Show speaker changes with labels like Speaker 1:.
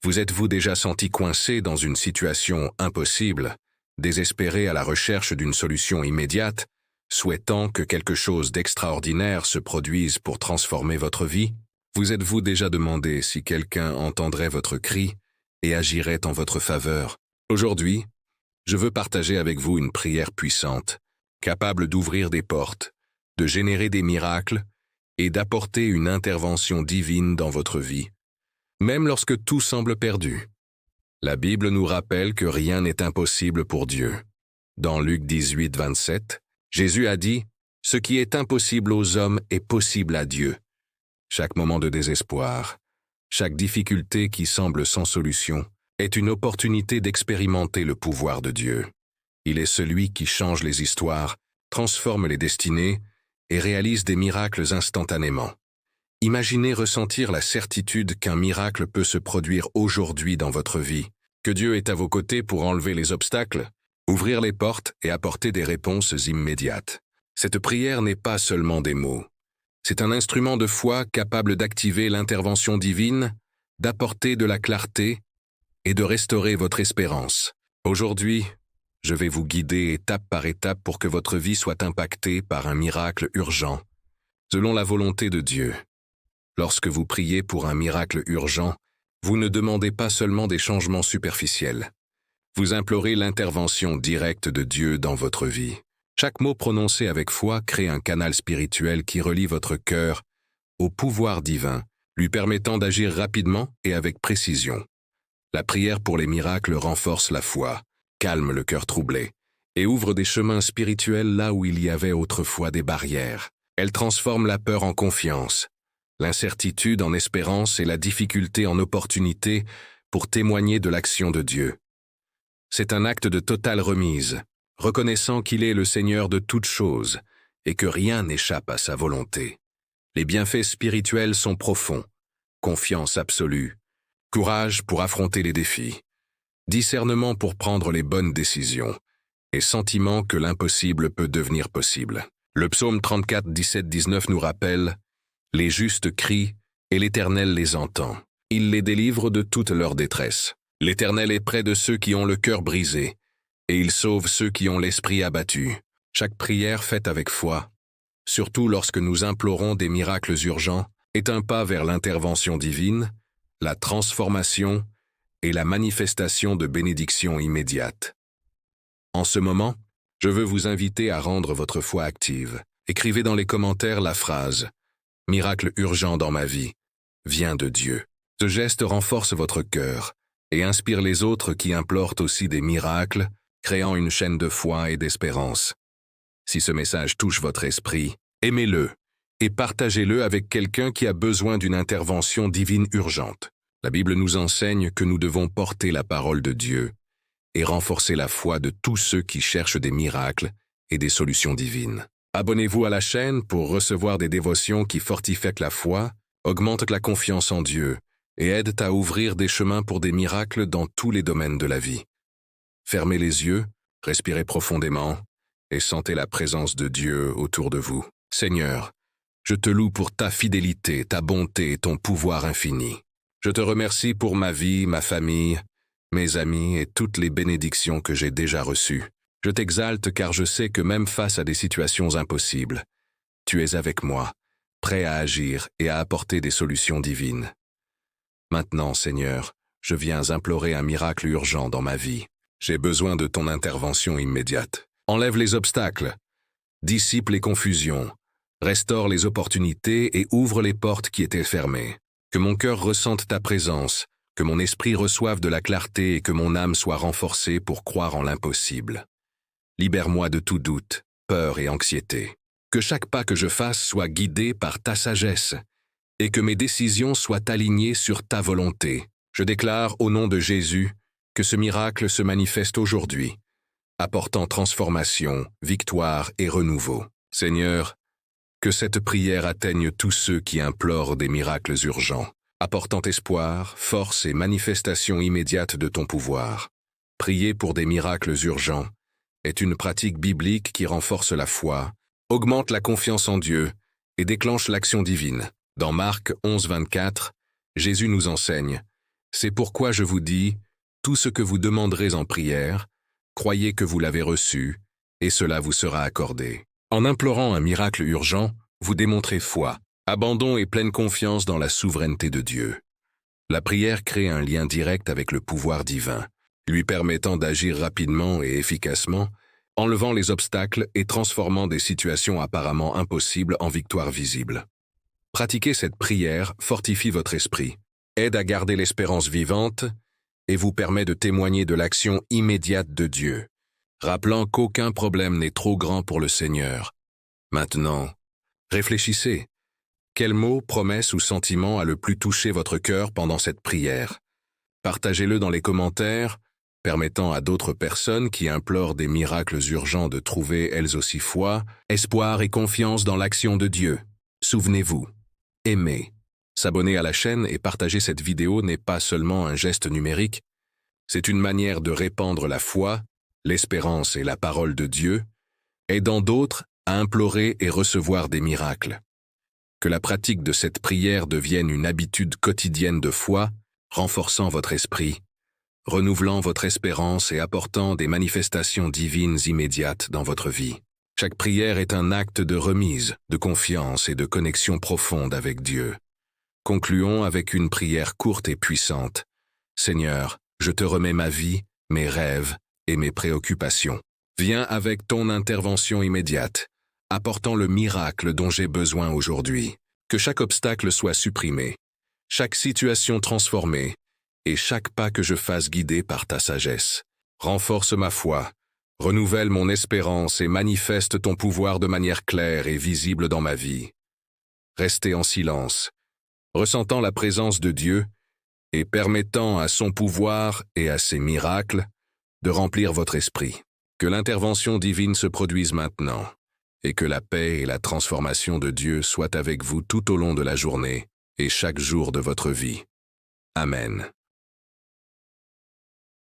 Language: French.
Speaker 1: Vous êtes-vous déjà senti coincé dans une situation impossible, désespéré à la recherche d'une solution immédiate, souhaitant que quelque chose d'extraordinaire se produise pour transformer votre vie? Vous êtes-vous déjà demandé si quelqu'un entendrait votre cri et agirait en votre faveur? Aujourd'hui, je veux partager avec vous une prière puissante, capable d'ouvrir des portes, de générer des miracles et d'apporter une intervention divine dans votre vie, même lorsque tout semble perdu. La Bible nous rappelle que rien n'est impossible pour Dieu. Dans Luc 18, 27, Jésus a dit « Ce qui est impossible aux hommes est possible à Dieu ». Chaque moment de désespoir, chaque difficulté qui semble sans solution, est une opportunité d'expérimenter le pouvoir de Dieu. Il est celui qui change les histoires, transforme les destinées et réalise des miracles instantanément. Imaginez ressentir la certitude qu'un miracle peut se produire aujourd'hui dans votre vie, que Dieu est à vos côtés pour enlever les obstacles, ouvrir les portes et apporter des réponses immédiates. Cette prière n'est pas seulement des mots. C'est un instrument de foi capable d'activer l'intervention divine, d'apporter de la clarté et de restaurer votre espérance. Aujourd'hui, je vais vous guider étape par étape pour que votre vie soit impactée par un miracle urgent, selon la volonté de Dieu. Lorsque vous priez pour un miracle urgent, vous ne demandez pas seulement des changements superficiels. Vous implorez l'intervention directe de Dieu dans votre vie. Chaque mot prononcé avec foi crée un canal spirituel qui relie votre cœur au pouvoir divin, lui permettant d'agir rapidement et avec précision. La prière pour les miracles renforce la foi, calme le cœur troublé et ouvre des chemins spirituels là où il y avait autrefois des barrières. Elle transforme la peur en confiance, l'incertitude en espérance et la difficulté en opportunité pour témoigner de l'action de Dieu. C'est un acte de totale remise, reconnaissant qu'il est le Seigneur de toutes choses et que rien n'échappe à sa volonté. Les bienfaits spirituels sont profonds, confiance absolue, courage pour affronter les défis, discernement pour prendre les bonnes décisions et sentiment que l'impossible peut devenir possible. Le psaume 34, 17, 19 nous rappelle « Les justes crient et l'Éternel les entend. Il les délivre de toute leur détresse. L'Éternel est près de ceux qui ont le cœur brisé et il sauve ceux qui ont l'esprit abattu. » Chaque prière faite avec foi, surtout lorsque nous implorons des miracles urgents, est un pas vers l'intervention divine, la transformation et la manifestation de bénédictions immédiates. En ce moment, je veux vous inviter à rendre votre foi active. Écrivez dans les commentaires la phrase « Miracle urgent dans ma vie, vient de Dieu ». Ce geste renforce votre cœur et inspire les autres qui implorent aussi des miracles, créant une chaîne de foi et d'espérance. Si ce message touche votre esprit, aimez-le et partagez-le avec quelqu'un qui a besoin d'une intervention divine urgente. La Bible nous enseigne que nous devons porter la parole de Dieu et renforcer la foi de tous ceux qui cherchent des miracles et des solutions divines. Abonnez-vous à la chaîne pour recevoir des dévotions qui fortifient la foi, augmentent la confiance en Dieu et aident à ouvrir des chemins pour des miracles dans tous les domaines de la vie. Fermez les yeux, respirez profondément et sentez la présence de Dieu autour de vous. Seigneur, je te loue pour ta fidélité, ta bonté et ton pouvoir infini. Je te remercie pour ma vie, ma famille, mes amis et toutes les bénédictions que j'ai déjà reçues. Je t'exalte car je sais que même face à des situations impossibles, tu es avec moi, prêt à agir et à apporter des solutions divines. Maintenant, Seigneur, je viens implorer un miracle urgent dans ma vie. J'ai besoin de ton intervention immédiate. Enlève les obstacles, dissipe les confusions, restaure les opportunités et ouvre les portes qui étaient fermées. Que mon cœur ressente ta présence, que mon esprit reçoive de la clarté et que mon âme soit renforcée pour croire en l'impossible. Libère-moi de tout doute, peur et anxiété. Que chaque pas que je fasse soit guidé par ta sagesse et que mes décisions soient alignées sur ta volonté. Je déclare au nom de Jésus que ce miracle se manifeste aujourd'hui, apportant transformation, victoire et renouveau. Seigneur, que cette prière atteigne tous ceux qui implorent des miracles urgents, apportant espoir, force et manifestation immédiate de ton pouvoir. Prier pour des miracles urgents est une pratique biblique qui renforce la foi, augmente la confiance en Dieu et déclenche l'action divine. Dans Marc 11, 24, Jésus nous enseigne C'est pourquoi je vous dis, tout ce que vous demanderez en prière, croyez que vous l'avez reçu, et cela vous sera accordé. En implorant un miracle urgent, vous démontrez foi, abandon et pleine confiance dans la souveraineté de Dieu. La prière crée un lien direct avec le pouvoir divin, lui permettant d'agir rapidement et efficacement, enlevant les obstacles et transformant des situations apparemment impossibles en victoires visibles. Pratiquer cette prière fortifie votre esprit, aide à garder l'espérance vivante et vous permet de témoigner de l'action immédiate de Dieu, rappelant qu'aucun problème n'est trop grand pour le Seigneur. Maintenant, réfléchissez. Quel mot, promesse ou sentiment a le plus touché votre cœur pendant cette prière? Partagez-le dans les commentaires, permettant à d'autres personnes qui implorent des miracles urgents de trouver elles aussi foi, espoir et confiance dans l'action de Dieu. Souvenez-vous, aimer, s'abonner à la chaîne et partager cette vidéo n'est pas seulement un geste numérique, c'est une manière de répandre la foi, l'espérance et la parole de Dieu, aidant d'autres à implorer et recevoir des miracles. Que la pratique de cette prière devienne une habitude quotidienne de foi, renforçant votre esprit, renouvelant votre espérance et apportant des manifestations divines immédiates dans votre vie. Chaque prière est un acte de remise, de confiance et de connexion profonde avec Dieu. Concluons avec une prière courte et puissante. Seigneur, je te remets ma vie, mes rêves et mes préoccupations. Viens avec ton intervention immédiate, apportant le miracle dont j'ai besoin aujourd'hui. Que chaque obstacle soit supprimé, chaque situation transformée, et chaque pas que je fasse guider par ta sagesse. Renforce ma foi, renouvelle mon espérance et manifeste ton pouvoir de manière claire et visible dans ma vie. Restez en silence, ressentant la présence de Dieu et permettant à son pouvoir et à ses miracles de remplir votre esprit. Que l'intervention divine se produise maintenant, et que la paix et la transformation de Dieu soient avec vous tout au long de la journée et chaque jour de votre vie. Amen.